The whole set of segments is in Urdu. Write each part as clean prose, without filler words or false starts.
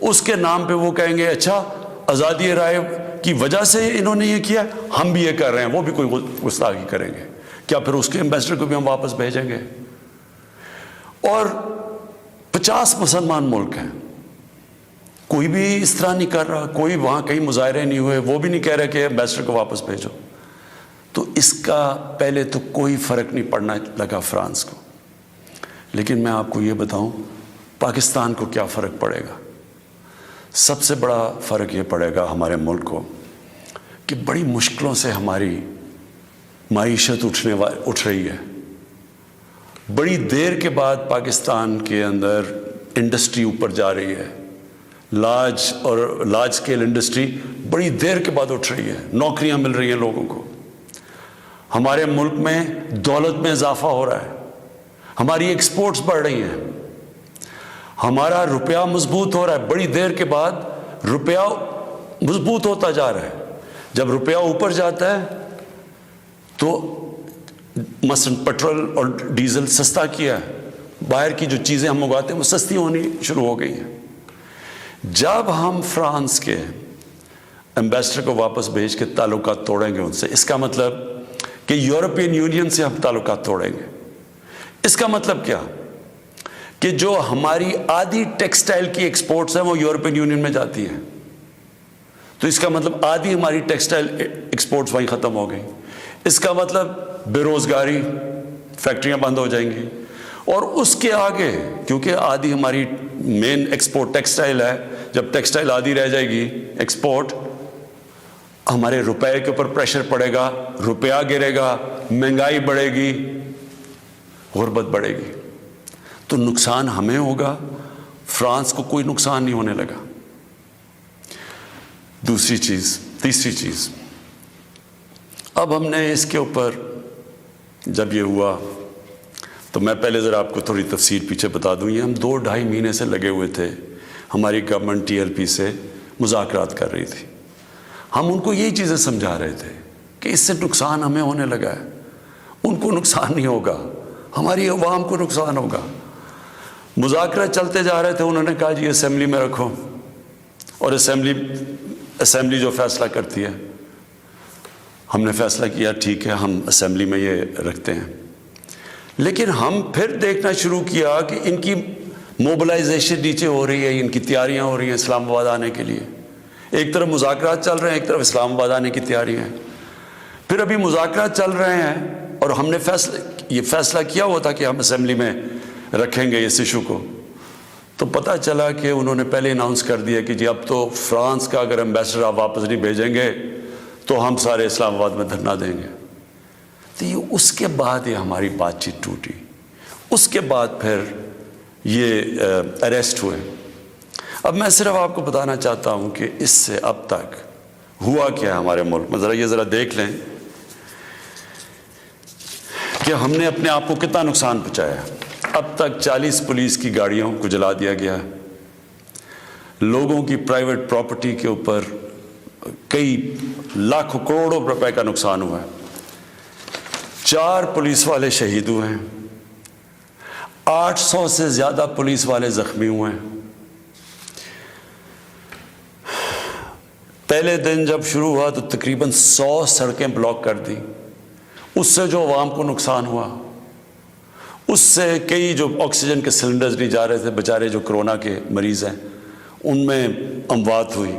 اس کے نام پہ وہ کہیں گے اچھا آزادی رائے کی وجہ سے انہوں نے یہ کیا، ہم بھی یہ کر رہے ہیں، وہ بھی کوئی گستاخی کریں گے، کیا پھر اس کے ایمبیسڈر کو بھی ہم واپس بھیجیں گے؟ اور 50 مسلمان ملک ہیں، کوئی بھی اس طرح نہیں کر رہا، کوئی وہاں کہیں مظاہرے نہیں ہوئے، وہ بھی نہیں کہہ رہے کہ ایمبیسڈر کو واپس بھیجو. تو اس کا پہلے تو کوئی فرق نہیں پڑنا لگا فرانس کو. لیکن میں آپ کو یہ بتاؤں پاکستان کو کیا فرق پڑے گا. سب سے بڑا فرق یہ پڑے گا ہمارے ملک کو کہ بڑی مشکلوں سے ہماری معیشت اٹھ رہی ہے. بڑی دیر کے بعد پاکستان کے اندر انڈسٹری اوپر جا رہی ہے، لارج اسکیل انڈسٹری بڑی دیر کے بعد اٹھ رہی ہے، نوکریاں مل رہی ہیں لوگوں کو. ہمارے ملک میں دولت میں اضافہ ہو رہا ہے، ہماری ایکسپورٹس بڑھ رہی ہیں، ہمارا روپیہ مضبوط ہو رہا ہے. بڑی دیر کے بعد روپیہ مضبوط ہوتا جا رہا ہے. جب روپیہ اوپر جاتا ہے تو مثلا پیٹرول اور ڈیزل سستا کیا ہے، باہر کی جو چیزیں ہم اگاتے ہیں وہ سستی ہونی شروع ہو گئی ہیں. جب ہم فرانس کے ایمبیسڈر کو واپس بھیج کے تعلقات توڑیں گے ان سے، اس کا مطلب کہ یورپین یونین سے ہم تعلقات توڑیں گے. اس کا مطلب کیا کہ جو ہماری آدھی ٹیکسٹائل کی ایکسپورٹس ہیں وہ یورپین یونین میں جاتی ہیں، تو اس کا مطلب آدھی ہماری ٹیکسٹائل ایکسپورٹس وہیں ختم ہو گئی. اس کا مطلب بے روزگاری، فیکٹریاں بند ہو جائیں گی. اور اس کے آگے کیونکہ آدھی ہماری مین ایکسپورٹ ٹیکسٹائل ہے، جب ٹیکسٹائل آدھی رہ جائے گی ایکسپورٹ، ہمارے روپے کے اوپر پریشر پڑے گا، روپیہ گرے گا، مہنگائی بڑھے گی، غربت بڑھے گی. تو نقصان ہمیں ہوگا، فرانس کو کوئی نقصان نہیں ہونے لگا. تیسری چیز اب ہم نے اس کے اوپر جب یہ ہوا تو میں پہلے ذرا آپ کو تھوڑی تفصیل پیچھے بتا دوں. یہ ہم 2-2.5 مہینے سے لگے ہوئے تھے، ہماری گورنمنٹ TLP سے مذاکرات کر رہی تھی. ہم ان کو یہی چیزیں سمجھا رہے تھے کہ اس سے نقصان ہمیں ہونے لگا ہے، ان کو نقصان نہیں ہوگا، ہماری عوام کو نقصان ہوگا. مذاکرات چلتے جا رہے تھے، انہوں نے کہا جی اسمبلی میں رکھو، اور اسمبلی جو فیصلہ کرتی ہے. ہم نے فیصلہ کیا ٹھیک ہے ہم اسمبلی میں یہ رکھتے ہیں. لیکن ہم پھر دیکھنا شروع کیا کہ ان کی موبلائزیشن نیچے ہو رہی ہے، ان کی تیاریاں ہو رہی ہیں اسلام آباد آنے کے لیے. ایک طرف مذاکرات چل رہے ہیں، ایک طرف اسلام آباد آنے کی تیاریاں ہیں. پھر ابھی مذاکرات چل رہے ہیں اور ہم نے یہ فیصلہ کیا ہوا تھا کہ ہم اسمبلی میں رکھیں گے اس ایشو کو. تو پتہ چلا کہ انہوں نے پہلے اناؤنس کر دیا کہ جی اب تو فرانس کا اگر ایمبیسڈر آپ واپس نہیں بھیجیں گے تو ہم سارے اسلام آباد میں دھرنا دیں گے. تو یہ اس کے بعد یہ ہماری بات چیت ٹوٹی. اس کے بعد پھر یہ اریسٹ ہوئے. اب میں صرف آپ کو بتانا چاہتا ہوں کہ اس سے اب تک ہوا کیا ہے ہمارے ملک میں. ذرا دیکھ لیں کہ ہم نے اپنے آپ کو کتنا نقصان پہنچایا. اب تک 40 پولیس کی گاڑیوں کو جلا دیا گیا ہے، لوگوں کی پرائیویٹ پراپرٹی کے اوپر کئی لاکھوں کروڑوں روپے کا نقصان ہوا ہے. 4 پولیس والے شہید ہوئے ہیں، 800 سے زیادہ پولیس والے زخمی ہوئے ہیں. پہلے دن جب شروع ہوا تو تقریباً 100 سڑکیں بلاک کر دی. اس سے جو عوام کو نقصان ہوا، اس سے کئی جو آکسیجن کے سلنڈرز نہیں جا رہے تھے، بیچارے جو کرونا کے مریض ہیں ان میں اموات ہوئی.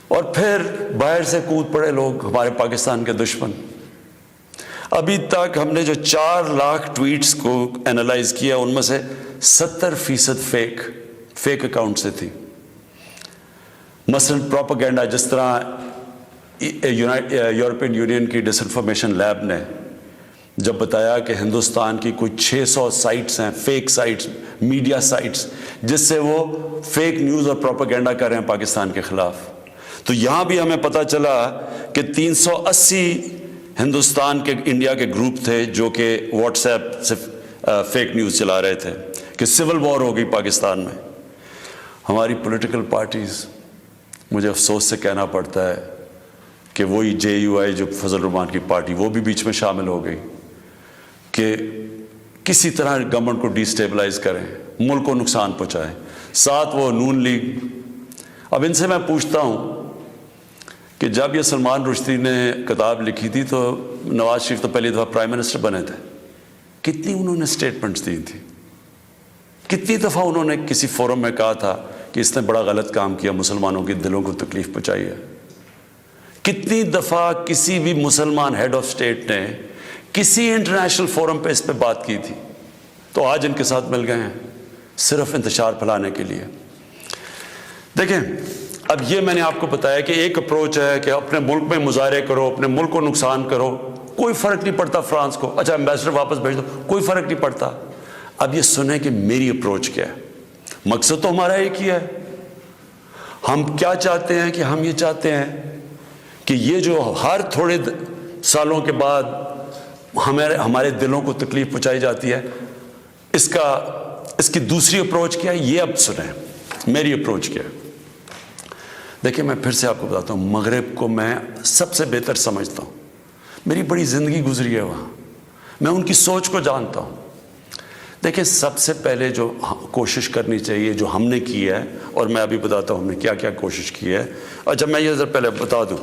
اور پھر باہر سے کود پڑے لوگ، ہمارے پاکستان کے دشمن. ابھی تک ہم نے جو 4 لاکھ ٹویٹس کو اینالائز کیا ان میں سے 70% فیک اکاؤنٹ سے تھی. مثلا پروپیگنڈا، جس طرح یورپین یونین کی ڈس انفارمیشن لیب نے جب بتایا کہ ہندوستان کی کوئی 600 سائٹس ہیں، فیک سائٹس، میڈیا سائٹس، جس سے وہ فیک نیوز اور پروپیگنڈا کر رہے ہیں پاکستان کے خلاف. تو یہاں بھی ہمیں پتہ چلا کہ 380 ہندوستان کے انڈیا کے گروپ تھے جو کہ واٹس ایپ سے فیک نیوز چلا رہے تھے کہ سول وار ہو گئی پاکستان میں. ہماری پولیٹیکل پارٹیز، مجھے افسوس سے کہنا پڑتا ہے کہ وہی JUI جو فضل الرحمان کی پارٹی، وہ بھی بیچ میں شامل ہو گئی کہ کسی طرح گورنمنٹ کو ڈی سٹیبلائز کریں، ملک کو نقصان پہنچائیں. ساتھ وہ نون لیگ. اب ان سے میں پوچھتا ہوں کہ جب یہ سلمان رشدی نے کتاب لکھی تھی تو نواز شریف تو پہلی دفعہ پرائم منسٹر بنے تھے. کتنی انہوں نے سٹیٹمنٹس دی تھی, کتنی دفعہ انہوں نے کسی فورم میں کہا تھا کہ اس نے بڑا غلط کام کیا, مسلمانوں کے دلوں کو تکلیف پہنچائی ہے. کتنی دفعہ کسی بھی مسلمان ہیڈ آف اسٹیٹ نے کسی انٹرنیشنل فورم پہ اس پہ بات کی تھی. تو آج ان کے ساتھ مل گئے ہیں صرف انتشار پھیلانے کے لیے. دیکھیں, اب یہ میں نے آپ کو بتایا کہ ایک اپروچ ہے کہ اپنے ملک میں مظاہرے کرو, اپنے ملک کو نقصان کرو, کوئی فرق نہیں پڑتا فرانس کو, اچھا ایمبیسڈر واپس بھیج دو, کوئی فرق نہیں پڑتا. اب یہ سنیں کہ میری اپروچ کیا ہے. مقصد تو ہمارا ایک ہی ہے. ہم کیا چاہتے ہیں کہ ہم یہ چاہتے ہیں کہ یہ جو ہر تھوڑے سالوں کے بعد ہمارے دلوں کو تکلیف پہنچائی جاتی ہے, اس کی دوسری اپروچ کیا ہے, یہ اب سنیں میری اپروچ کیا ہے. دیکھیں, میں پھر سے آپ کو بتاتا ہوں, مغرب کو میں سب سے بہتر سمجھتا ہوں. میری بڑی زندگی گزری ہے وہاں, میں ان کی سوچ کو جانتا ہوں. دیکھیں, سب سے پہلے جو کوشش کرنی چاہیے, جو ہم نے کی ہے, اور میں ابھی بتاتا ہوں ہم نے کیا کیا کوشش کی ہے. اچھا, میں یہ پہلے بتا دوں,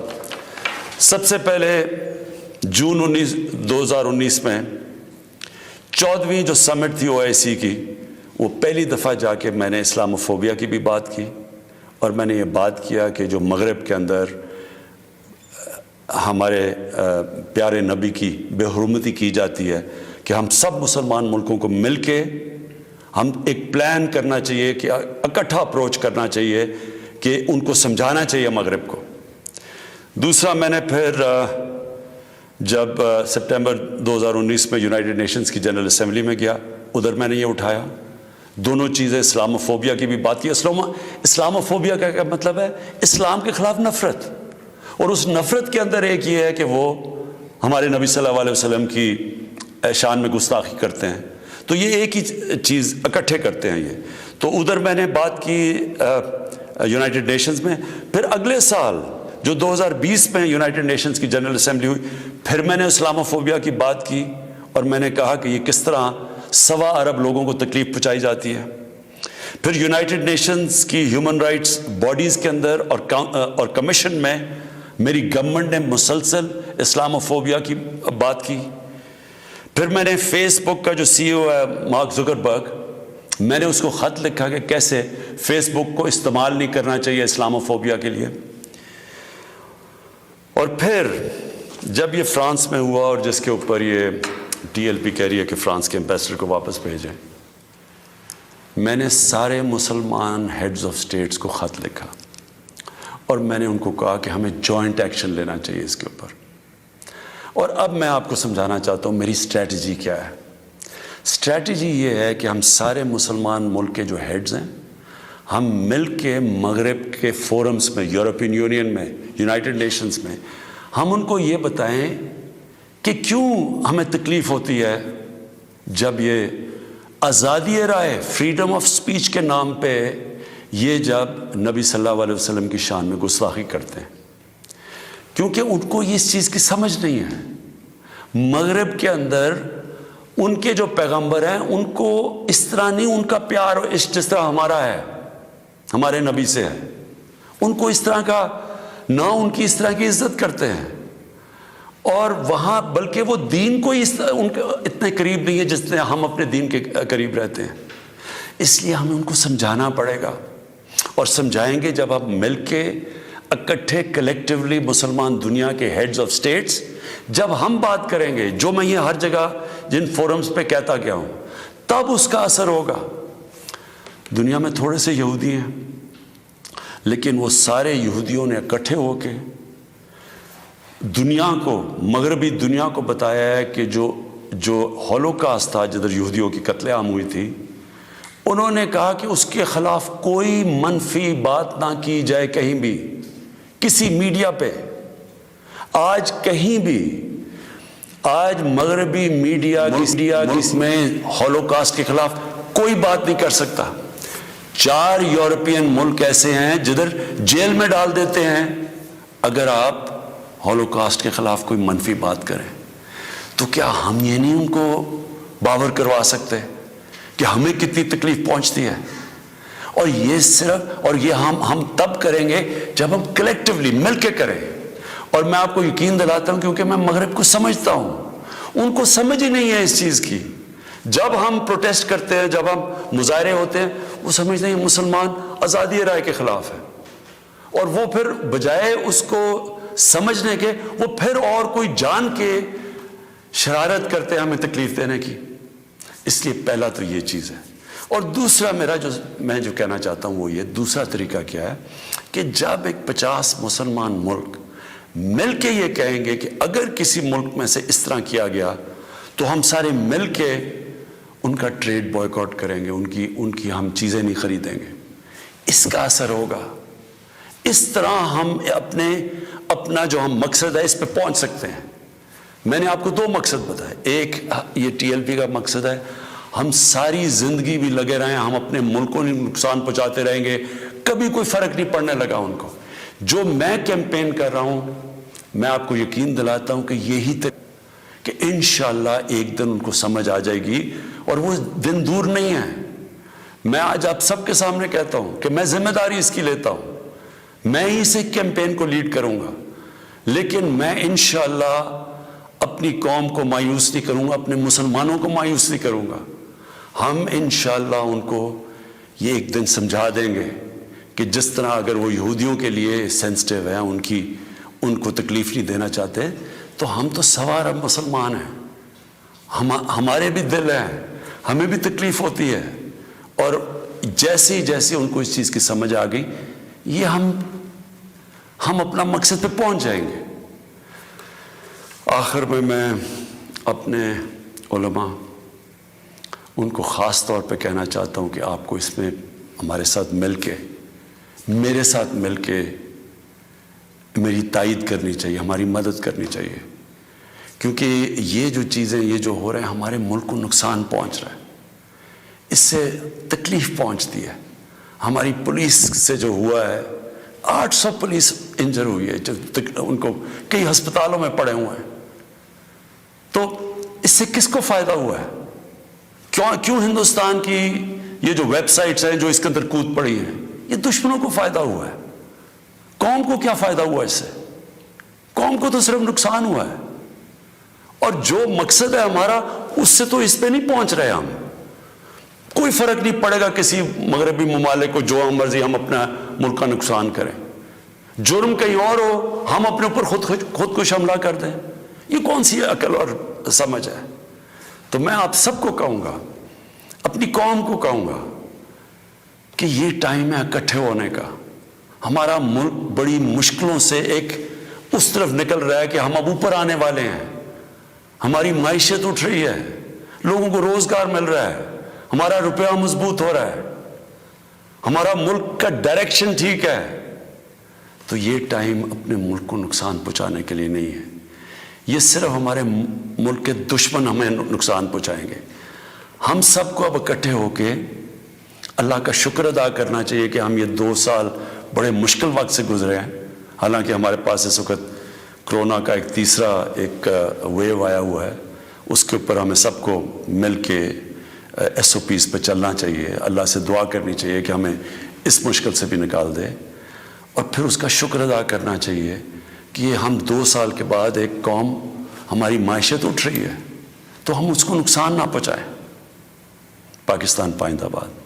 سب سے پہلے جون 2019 میں 14ویں جو سمٹ تھی OIC کی, وہ پہلی دفعہ جا کے میں نے اسلاموفوبیا کی بھی بات کی, اور میں نے یہ بات کیا کہ جو مغرب کے اندر ہمارے پیارے نبی کی بے حرمتی کی جاتی ہے, کہ ہم سب مسلمان ملکوں کو مل کے ہم ایک پلان کرنا چاہیے, کہ اکٹھا اپروچ کرنا چاہیے, کہ ان کو سمجھانا چاہیے مغرب کو. دوسرا, میں نے پھر جب سپٹمبر 2019 میں یونائٹڈ نیشنز کی جنرل اسمبلی میں گیا, ادھر میں نے یہ اٹھایا دونوں چیزیں, اسلاموفوبیا کی بھی بات کی. اسلاموفوبیا کا کیا مطلب ہے؟ اسلام کے خلاف نفرت, اور اس نفرت کے اندر ایک یہ ہے کہ وہ ہمارے نبی صلی اللہ علیہ وسلم کی شان میں گستاخی کرتے ہیں. تو یہ ایک ہی چیز اکٹھے کرتے ہیں یہ. تو ادھر میں نے بات کی یونائٹڈ نیشنز میں. پھر اگلے سال جو 2020 میں یونائٹڈ نیشنز کی جنرل اسمبلی ہوئی, پھر میں نے اسلاموفوبیا کی بات کی, اور میں نے کہا کہ یہ کس طرح 1.25 ارب لوگوں کو تکلیف پہنچائی جاتی ہے. پھر یونائٹڈ نیشنز کی ہیومن رائٹس باڈیز کے اندر اور کمیشن میں میری گورنمنٹ نے مسلسل اسلاموفوبیا کی بات کی. پھر میں نے فیس بک کا جو CEO ہے مارک زکربرگ, میں نے اس کو خط لکھا کہ کیسے فیس بک کو استعمال نہیں کرنا چاہیے اسلاموفوبیا کے لیے. اور پھر جب یہ فرانس میں ہوا, اور جس کے اوپر یہ TLP کہہ رہی ہے کہ فرانس کے ایمبیسڈر کو واپس بھیجیں, میں نے سارے مسلمان ہیڈز آف سٹیٹس کو خط لکھا, اور میں نے ان کو کہا کہ ہمیں جوائنٹ ایکشن لینا چاہیے اس کے اوپر. اور اب میں آپ کو سمجھانا چاہتا ہوں میری اسٹریٹجی کیا ہے. اسٹریٹجی یہ ہے کہ ہم سارے مسلمان ملک کے جو ہیڈز ہیں, ہم مل کے مغرب کے فورمز میں, یورپین یونین میں, یونائٹڈ نیشنز میں, ہم ان کو یہ بتائیں کہ کیوں ہمیں تکلیف ہوتی ہے جب یہ آزادی رائے, فریڈم آف سپیچ کے نام پہ یہ جب نبی صلی اللہ علیہ وسلم کی شان میں گستاخی کرتے ہیں. کیونکہ ان کو اس چیز کی سمجھ نہیں ہے. مغرب کے اندر ان کے جو پیغمبر ہیں ان کو اس طرح نہیں, ان کا پیار جس طرح ہمارا ہے, ہمارے نبی سے ہے, ان کو اس طرح کا نہ, ان کی اس طرح کی عزت کرتے ہیں. اور وہاں بلکہ وہ دین کو ان کے اتنے قریب نہیں ہے جس طرح ہم اپنے دین کے قریب رہتے ہیں. اس لیے ہمیں ان کو سمجھانا پڑے گا, اور سمجھائیں گے جب ہم مل کے اکٹھے کلیکٹیولی مسلمان دنیا کے ہیڈز آف سٹیٹس جب ہم بات کریں گے, جو میں یہ ہر جگہ جن فورمز پہ کہتا گیا ہوں, تب اس کا اثر ہوگا. دنیا میں تھوڑے سے یہودی ہیں, لیکن وہ سارے یہودیوں نے اکٹھے ہو کے دنیا کو, مغربی دنیا کو بتایا ہے کہ جو ہولوکاسٹ تھا, جدھر یہودیوں کی قتل عام ہوئی تھی, انہوں نے کہا کہ اس کے خلاف کوئی منفی بات نہ کی جائے کہیں بھی, کسی میڈیا پہ. آج کہیں بھی, آج مغربی میڈیا کس میں ہولوکاسٹ کے خلاف کوئی بات نہیں کر سکتا. 4 یورپین ملک ایسے ہیں جدھر جیل میں ڈال دیتے ہیں اگر آپ ہولوکاسٹ کے خلاف کوئی منفی بات کریں. تو کیا ہم یہ نہیں ان کو باور کروا سکتے کہ ہمیں کتنی تکلیف پہنچتی ہے؟ اور یہ صرف اور یہ ہم تب کریں گے جب ہم کلیکٹیولی مل کے کریں. اور میں آپ کو یقین دلاتا ہوں کیونکہ میں مغرب کو سمجھتا ہوں, ان کو سمجھ ہی نہیں ہے اس چیز کی. جب ہم پروٹیسٹ کرتے ہیں, جب ہم مظاہرے ہوتے ہیں, وہ سمجھتے ہیں مسلمان آزادی رائے کے خلاف ہے, اور وہ پھر بجائے اس کو سمجھنے کے وہ پھر اور کوئی جان کے شرارت کرتے ہیں ہمیں تکلیف دینے کی. اس لیے پہلا تو یہ چیز ہے. اور دوسرا میں جو کہنا چاہتا ہوں وہ یہ, دوسرا طریقہ کیا ہے کہ جب ایک 50 مسلمان ملک مل کے یہ کہیں گے کہ اگر کسی ملک میں سے اس طرح کیا گیا تو ہم سارے مل کے ان کا ٹریڈ بوائیکاٹ کریں گے, ان کی ہم چیزیں نہیں خریدیں گے, اس کا اثر ہوگا. اس طرح ہم اپنا جو ہم مقصد ہے اس پہ پہنچ سکتے ہیں. میں نے آپ کو 2 مقصد بتائے. ایک یہ TLP کا مقصد ہے, ہم ساری زندگی بھی لگے رہیں, ہم اپنے ملک کو نقصان پہنچاتے رہیں گے, کبھی کوئی فرق نہیں پڑنے لگا ان کو. جو میں کیمپین کر رہا ہوں, میں آپ کو یقین دلاتا ہوں کہ یہی کہ انشاءاللہ ایک دن ان کو سمجھ آ جائے گی, اور وہ دن دور نہیں ہے. میں آج آپ سب کے سامنے کہتا ہوں کہ میں ذمہ داری اس کی لیتا ہوں, میں ہی اس کیمپین کو لیڈ کروں گا, لیکن میں انشاءاللہ اپنی قوم کو مایوس نہیں کروں گا, اپنے مسلمانوں کو مایوس نہیں کروں گا. ہم انشاءاللہ ان کو یہ ایک دن سمجھا دیں گے کہ جس طرح اگر وہ یہودیوں کے لیے سینسٹیو ہیں, ان کو تکلیف نہیں دینا چاہتے, تو ہم تو سوا ارب مسلمان ہیں, ہمارے بھی دل ہیں, ہمیں بھی تکلیف ہوتی ہے. اور جیسے ان کو اس چیز کی سمجھ آ گئی, یہ ہم اپنا مقصد پہ پہنچ جائیں گے. آخر میں اپنے علماء ان کو خاص طور پہ کہنا چاہتا ہوں کہ آپ کو اس میں ہمارے ساتھ مل کے, میرے ساتھ مل کے میری تائید کرنی چاہیے, ہماری مدد کرنی چاہیے, کیونکہ یہ جو چیزیں یہ جو ہو رہے ہیں ہمارے ملک کو نقصان پہنچ رہا ہے, اس سے تکلیف پہنچتی ہے. ہماری پولیس سے جو ہوا ہے, 800 پولیس انجر ہوئی ہے, ان کو کئی ہسپتالوں میں پڑے ہوئے ہیں. تو اس سے کس کو فائدہ ہوا ہے؟ کیوں ہندوستان کی یہ جو ویب سائٹس ہیں جو اس کے اندر کود پڑی ہیں, یہ دشمنوں کو فائدہ ہوا ہے. قوم کو کیا فائدہ ہوا اس سے؟ قوم کو تو صرف نقصان ہوا ہے. اور جو مقصد ہے ہمارا, اس سے تو اس پہ نہیں پہنچ رہے ہم. کوئی فرق نہیں پڑے گا کسی مغربی ممالک کو جو مرضی ہم اپنا ملک کا نقصان کریں, جرم کہیں اور ہو, ہم اپنے اوپر خودکش حملہ کر دیں. یہ کون سی عقل اور سمجھ ہے؟ تو میں آپ سب کو کہوں گا, اپنی قوم کو کہوں گا کہ یہ ٹائم ہے اکٹھے ہونے کا. ہمارا ملک بڑی مشکلوں سے ایک اس طرف نکل رہا ہے کہ ہم اب اوپر آنے والے ہیں. ہماری معیشت اٹھ رہی ہے, لوگوں کو روزگار مل رہا ہے, ہمارا روپیہ مضبوط ہو رہا ہے, ہمارا ملک کا ڈائریکشن ٹھیک ہے. تو یہ ٹائم اپنے ملک کو نقصان پہنچانے کے لیے نہیں ہے. یہ صرف ہمارے ملک کے دشمن ہمیں نقصان پہنچائیں گے. ہم سب کو اب اکٹھے ہو کے اللہ کا شکر ادا کرنا چاہیے کہ ہم یہ 2 سال بڑے مشکل وقت سے گزرے ہیں. حالانکہ ہمارے پاس اس وقت کرونا کا ایک تیسرا ویو آیا ہوا ہے, اس کے اوپر ہمیں سب کو مل کے SOPs پہ چلنا چاہیے. اللہ سے دعا کرنی چاہیے کہ ہمیں اس مشکل سے بھی نکال دے, اور پھر اس کا شکر ادا کرنا چاہیے کہ ہم 2 سال کے بعد ایک قوم, ہماری معیشت اٹھ رہی ہے, تو ہم اس کو نقصان نہ پہنچائیں. پاکستان پائندہ باد.